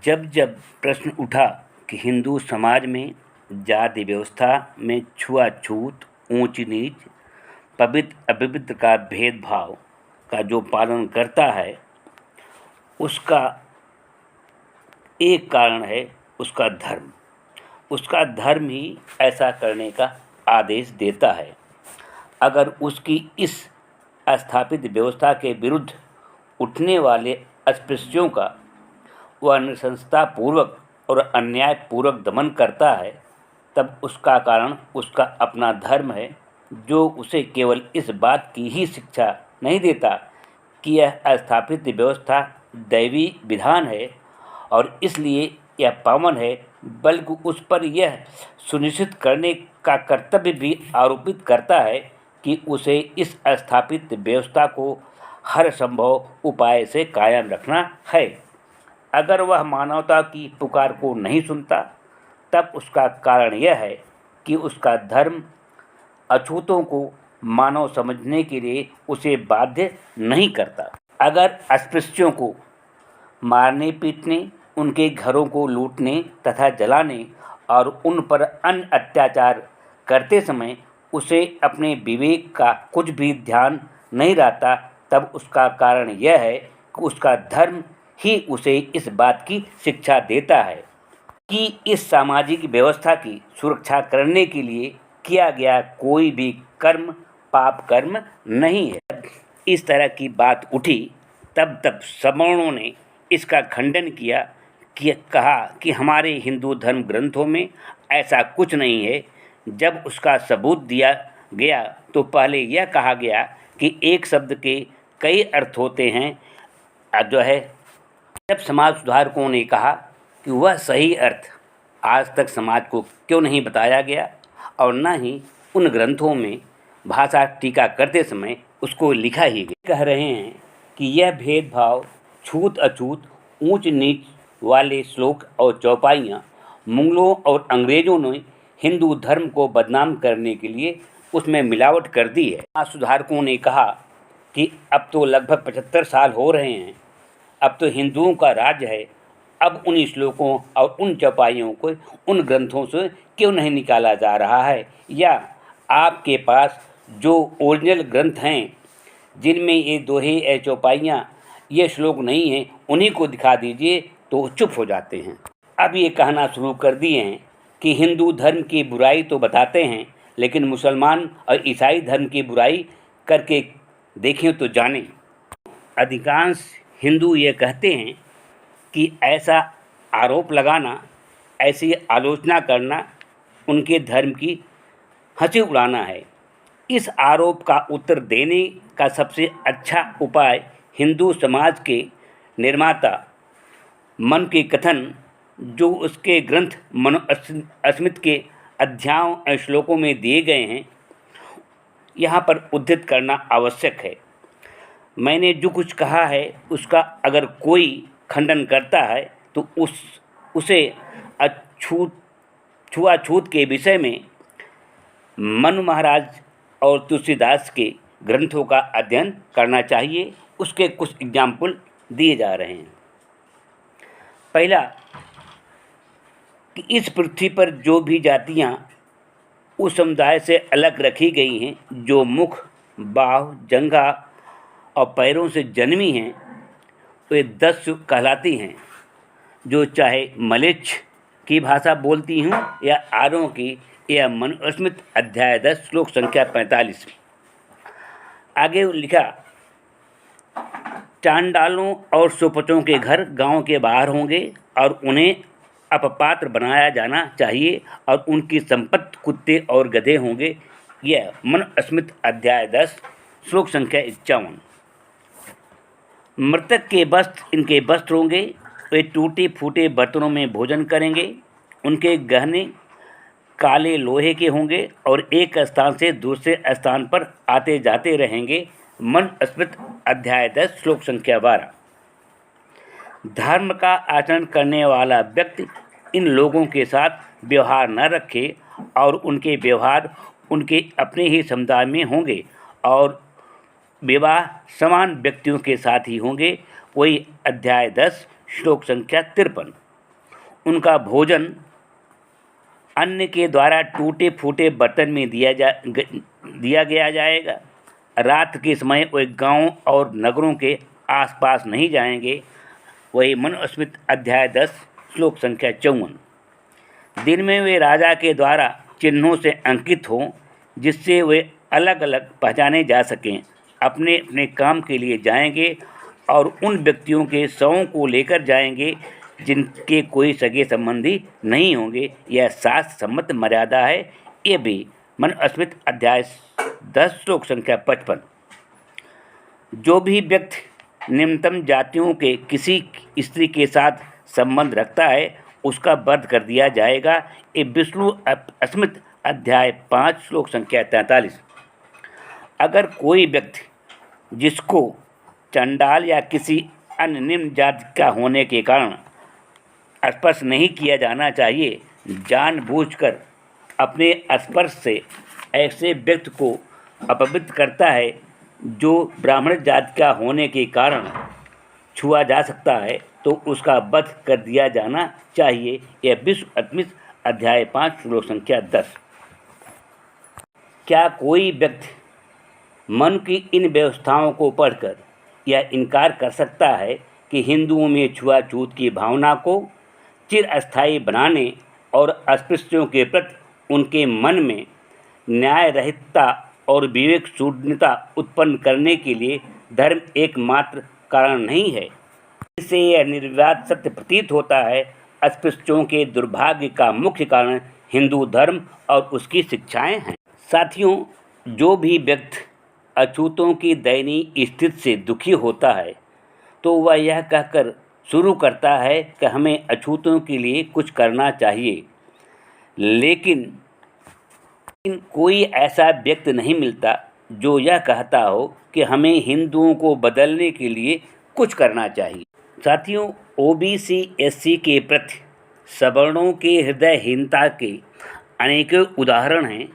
जब जब प्रश्न उठा कि हिंदू समाज में जाति व्यवस्था में छुआछूत, ऊंच नीच, पवित्र अपवित्र का भेदभाव का जो पालन करता है, उसका एक कारण है उसका धर्म। उसका धर्म ही ऐसा करने का आदेश देता है। अगर उसकी इस स्थापित व्यवस्था के विरुद्ध उठने वाले अस्पृश्यों का वह नृशंसतापूर्वक और अन्यायपूर्वक दमन करता है, तब उसका कारण उसका अपना धर्म है, जो उसे केवल इस बात की ही शिक्षा नहीं देता कि यह स्थापित व्यवस्था दैवी विधान है और इसलिए यह पावन है, बल्कि उस पर यह सुनिश्चित करने का कर्तव्य भी आरोपित करता है कि उसे इस स्थापित व्यवस्था को हर संभव उपाय से कायम रखना है। अगर वह मानवता की पुकार को नहीं सुनता, तब उसका कारण यह है कि उसका धर्म अछूतों को मानव समझने के लिए उसे बाध्य नहीं करता। अगर अस्पृश्यों को मारने पीटने, उनके घरों को लूटने तथा जलाने और उन पर अन्य अत्याचार करते समय उसे अपने विवेक का कुछ भी ध्यान नहीं रहता, तब उसका कारण यह है कि उसका धर्म ही उसे इस बात की शिक्षा देता है कि इस सामाजिक व्यवस्था की सुरक्षा करने के लिए किया गया कोई भी कर्म पाप कर्म नहीं है। जब इस तरह की बात उठी, तब सवर्णों ने इसका खंडन किया कि कहा कि हमारे हिंदू धर्म ग्रंथों में ऐसा कुछ नहीं है। जब उसका सबूत दिया गया तो पहले यह कहा गया कि एक शब्द के कई अर्थ होते हैं। जब समाज सुधारकों ने कहा कि वह सही अर्थ आज तक समाज को क्यों नहीं बताया गया और न ही उन ग्रंथों में भाषा टीका करते समय उसको लिखा ही गया। कह रहे हैं कि यह भेदभाव, छूत अछूत, ऊंच नीच वाले श्लोक और चौपाइयाँ मुगलों और अंग्रेज़ों ने हिंदू धर्म को बदनाम करने के लिए उसमें मिलावट कर दी है। समाज सुधारकों ने कहा कि अब तो लगभग 75 साल हो रहे हैं, अब तो हिंदुओं का राज्य है, अब उन श्लोकों और उन चौपाइयों को उन ग्रंथों से क्यों नहीं निकाला जा रहा है, या आपके पास जो ओरिजिनल ग्रंथ हैं जिनमें ये दोहे या चौपाइयाँ ये श्लोक नहीं हैं, उन्हीं को दिखा दीजिए। तो चुप हो जाते हैं। अब ये कहना शुरू कर दिए हैं कि हिंदू धर्म की बुराई तो बताते हैं, लेकिन मुसलमान और ईसाई धर्म की बुराई करके देखें तो जानें। अधिकांश हिंदू ये कहते हैं कि ऐसा आरोप लगाना, ऐसी आलोचना करना उनके धर्म की हंसी उड़ाना है। इस आरोप का उत्तर देने का सबसे अच्छा उपाय हिंदू समाज के निर्माता मन के कथन, जो उसके ग्रंथ मनुस्मृति के अध्यायों और श्लोकों में दिए गए हैं, यहाँ पर उद्धृत करना आवश्यक है। मैंने जो कुछ कहा है उसका अगर कोई खंडन करता है तो उसे छुआछूत के विषय में मनु महाराज और तुलसीदास के ग्रंथों का अध्ययन करना चाहिए। उसके कुछ एग्जाम्पल दिए जा रहे हैं। पहला कि इस पृथ्वी पर जो भी जातियाँ उस समुदाय से अलग रखी गई हैं, जो मुख, बाह, जंघा और पैरों से जन्मी हैं, वे 10 कहलाती हैं, जो चाहे मलेच्छ की भाषा बोलती हूँ या आर्यों की, या मनुस्मृति अध्याय 10 श्लोक संख्या 45। आगे लिखा, चांडालों और सुपचों के घर गांव के बाहर होंगे और उन्हें अपपात्र बनाया जाना चाहिए और उनकी संपत्ति कुत्ते और गधे होंगे। यह मनुस्मृति अध्याय 10 श्लोक संख्या 51। मृतक के वस्त्र इनके वस्त्र होंगे, वे टूटे फूटे बर्तनों में भोजन करेंगे, उनके गहने काले लोहे के होंगे और एक स्थान से दूसरे स्थान पर आते जाते रहेंगे। मनुस्मृति अध्याय 10 श्लोक संख्या 12। धर्म का आचरण करने वाला व्यक्ति इन लोगों के साथ व्यवहार न रखे और उनके व्यवहार उनके अपने ही समुदाय में होंगे और विवाह समान व्यक्तियों के साथ ही होंगे। वही अध्याय 10 श्लोक संख्या 53। उनका भोजन अन्न के द्वारा टूटे फूटे बर्तन में दिया गया जाएगा। रात के समय वे गांव और नगरों के आसपास नहीं जाएंगे। वही मनुस्मृति अध्याय 10 श्लोक संख्या 54। दिन में वे राजा के द्वारा चिन्हों से अंकित हों, जिससे वे अलग अलग पहचाने जा सकें। अपने अपने काम के लिए जाएंगे और उन व्यक्तियों के शवों को लेकर जाएंगे जिनके कोई सगे संबंधी नहीं होंगे। यह शास्त्र सम्मत मर्यादा है। ये भी मनुस्मृति अध्याय 10 श्लोक संख्या 55। जो भी व्यक्ति निम्नतम जातियों के किसी स्त्री के साथ संबंध रखता है उसका वध कर दिया जाएगा। ये विष्णु स्मृति अध्याय 5 श्लोक संख्या 43। अगर कोई व्यक्ति जिसको चंडाल या किसी अन्य निम्न जाति का होने के कारण स्पर्श नहीं किया जाना चाहिए, जानबूझकर अपने स्पर्श से ऐसे व्यक्ति को अपवित्र करता है जो ब्राह्मण जाति का होने के कारण छुआ जा सकता है, तो उसका वध कर दिया जाना चाहिए। यह विष्णु स्मृति अध्याय 5 श्लोक संख्या 10। क्या कोई व्यक्ति मन की इन व्यवस्थाओं को पढ़कर यह इनकार कर सकता है कि हिंदुओं में छुआछूत की भावना को चिरस्थायी बनाने और अस्पृश्यों के प्रति उनके मन में न्याय रहितता और विवेक शून्यता उत्पन्न करने के लिए धर्म एकमात्र कारण नहीं है? इससे यह निर्विवाद सत्य प्रतीत होता है। अस्पृश्यों के दुर्भाग्य का मुख्य कारण हिंदू धर्म और उसकी शिक्षाएं हैं। साथियों, जो भी व्यक्ति अछूतों की दयनीय स्थिति से दुखी होता है तो वह यह कहकर शुरू करता है कि हमें अछूतों के लिए कुछ करना चाहिए, लेकिन कोई ऐसा व्यक्ति नहीं मिलता जो यह कहता हो कि हमें हिंदुओं को बदलने के लिए कुछ करना चाहिए। साथियों, ओबीसी एससी के प्रति सवर्णों के हृदयहीनता के अनेकों उदाहरण हैं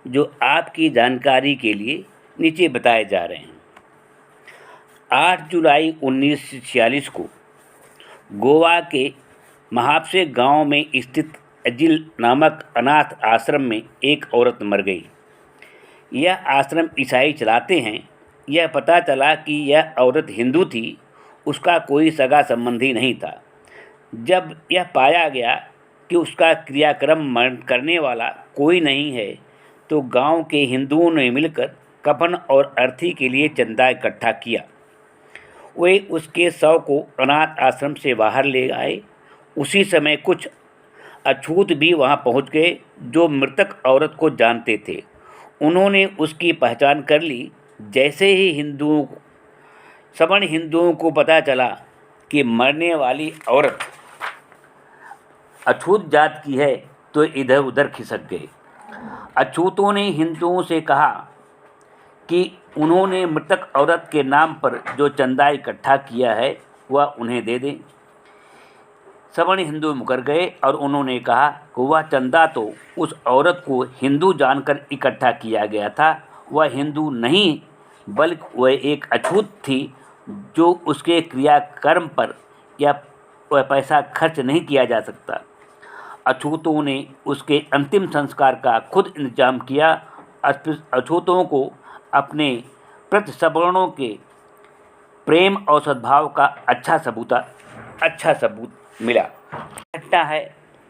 जो आपकी जानकारी के लिए नीचे बताए जा रहे हैं। 8 जुलाई 1946 को गोवा के महापसे गांव में स्थित अजिल नामक अनाथ आश्रम में एक औरत मर गई। यह आश्रम ईसाई चलाते हैं। यह पता चला कि यह औरत हिंदू थी, उसका कोई सगा संबंधी नहीं था। जब यह पाया गया कि उसका क्रियाक्रम करने वाला कोई नहीं है, तो गांव के हिंदुओं ने मिलकर कफन और अर्थी के लिए चंदा इकट्ठा किया। वे उसके शव को अनाथ आश्रम से बाहर ले आए। उसी समय कुछ अछूत भी वहां पहुंच गए जो मृतक औरत को जानते थे। उन्होंने उसकी पहचान कर ली। जैसे ही सवर्ण हिंदुओं को पता चला कि मरने वाली औरत अछूत जात की है, तो इधर उधर खिसक गए। अछूतों ने हिंदुओं से कहा कि उन्होंने मृतक औरत के नाम पर जो चंदा इकट्ठा किया है वह उन्हें दे दें। सवर्ण हिंदू मुकर गए और उन्होंने कहा कि वह चंदा तो उस औरत को हिंदू जानकर इकट्ठा किया गया था। वह हिंदू नहीं बल्कि वह एक अछूत थी जो उसके क्रियाकर्म पर या वह पैसा खर्च नहीं किया जा सकता। अछूतों ने उसके अंतिम संस्कार का खुद इंतजाम किया। अछूतों को अपने प्रति सवर्णों के प्रेम और सद्भाव का अच्छा सबूत मिला। घटना है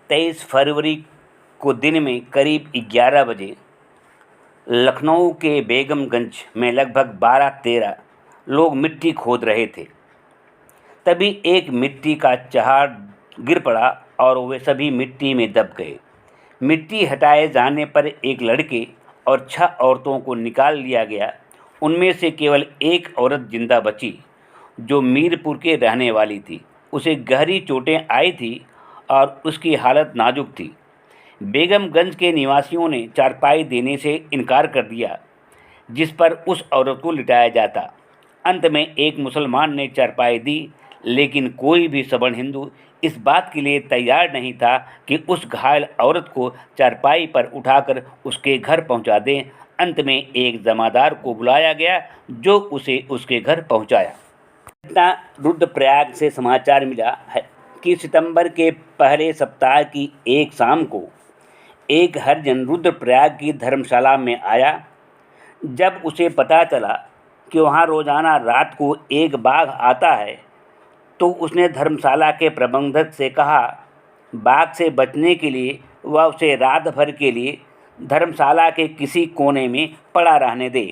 23 फरवरी को दिन में करीब 11 बजे लखनऊ के बेगमगंज में लगभग 12-13 लोग मिट्टी खोद रहे थे। तभी एक मिट्टी का चहाड़ गिर पड़ा और वे सभी मिट्टी में दब गए। मिट्टी हटाए जाने पर एक लड़के और 6 औरतों को निकाल लिया गया। उनमें से केवल एक औरत जिंदा बची जो मीरपुर के रहने वाली थी। उसे गहरी चोटें आई थी और उसकी हालत नाजुक थी। बेगमगंज के निवासियों ने चारपाई देने से इनकार कर दिया जिस पर उस औरत को लिटाया जाता। अंत में एक मुसलमान ने चारपाई दी, लेकिन कोई भी सवर्ण हिंदू इस बात के लिए तैयार नहीं था कि उस घायल औरत को चारपाई पर उठाकर उसके घर पहुंचा दें। अंत में एक जमादार को बुलाया गया जो उसे उसके घर पहुंचाया। इतना रुद्रप्रयाग से समाचार मिला है कि सितंबर के पहले सप्ताह की एक शाम को एक हरिजन रुद्रप्रयाग की धर्मशाला में आया। जब उसे पता चला कि वहाँ रोज़ाना रात को एक बाघ आता है, तो उसने धर्मशाला के प्रबंधक से कहा बाघ से बचने के लिए वह उसे रात भर के लिए धर्मशाला के किसी कोने में पड़ा रहने दे।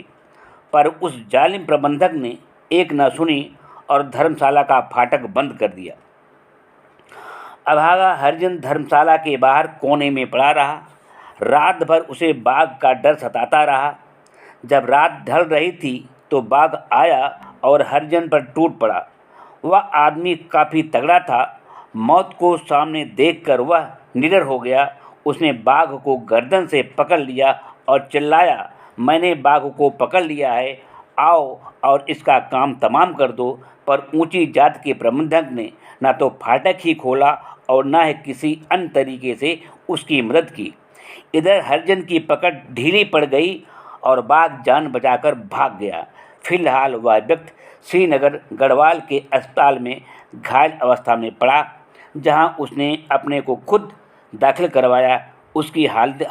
पर उस जालिम प्रबंधक ने एक न सुनी और धर्मशाला का फाटक बंद कर दिया। अभागा हरिजन धर्मशाला के बाहर कोने में पड़ा रहा। रात भर उसे बाघ का डर सताता रहा। जब रात ढल रही थी तो बाघ आया और हरिजन पर टूट पड़ा। वह आदमी काफ़ी तगड़ा था। मौत को सामने देखकर वह निडर हो गया। उसने बाघ को गर्दन से पकड़ लिया और चिल्लाया, मैंने बाघ को पकड़ लिया है, आओ और इसका काम तमाम कर दो। पर ऊंची जात के प्रबंधक ने न तो फाटक ही खोला और न ही किसी अन्य तरीके से उसकी मदद की। इधर हरिजन की पकड़ ढीली पड़ गई और बाघ जान बचाकर भाग गया। फिलहाल वह व्यक्ति श्रीनगर गढ़वाल के अस्पताल में घायल अवस्था में पड़ा, जहां उसने अपने को खुद दाखिल करवाया। उसकी हालत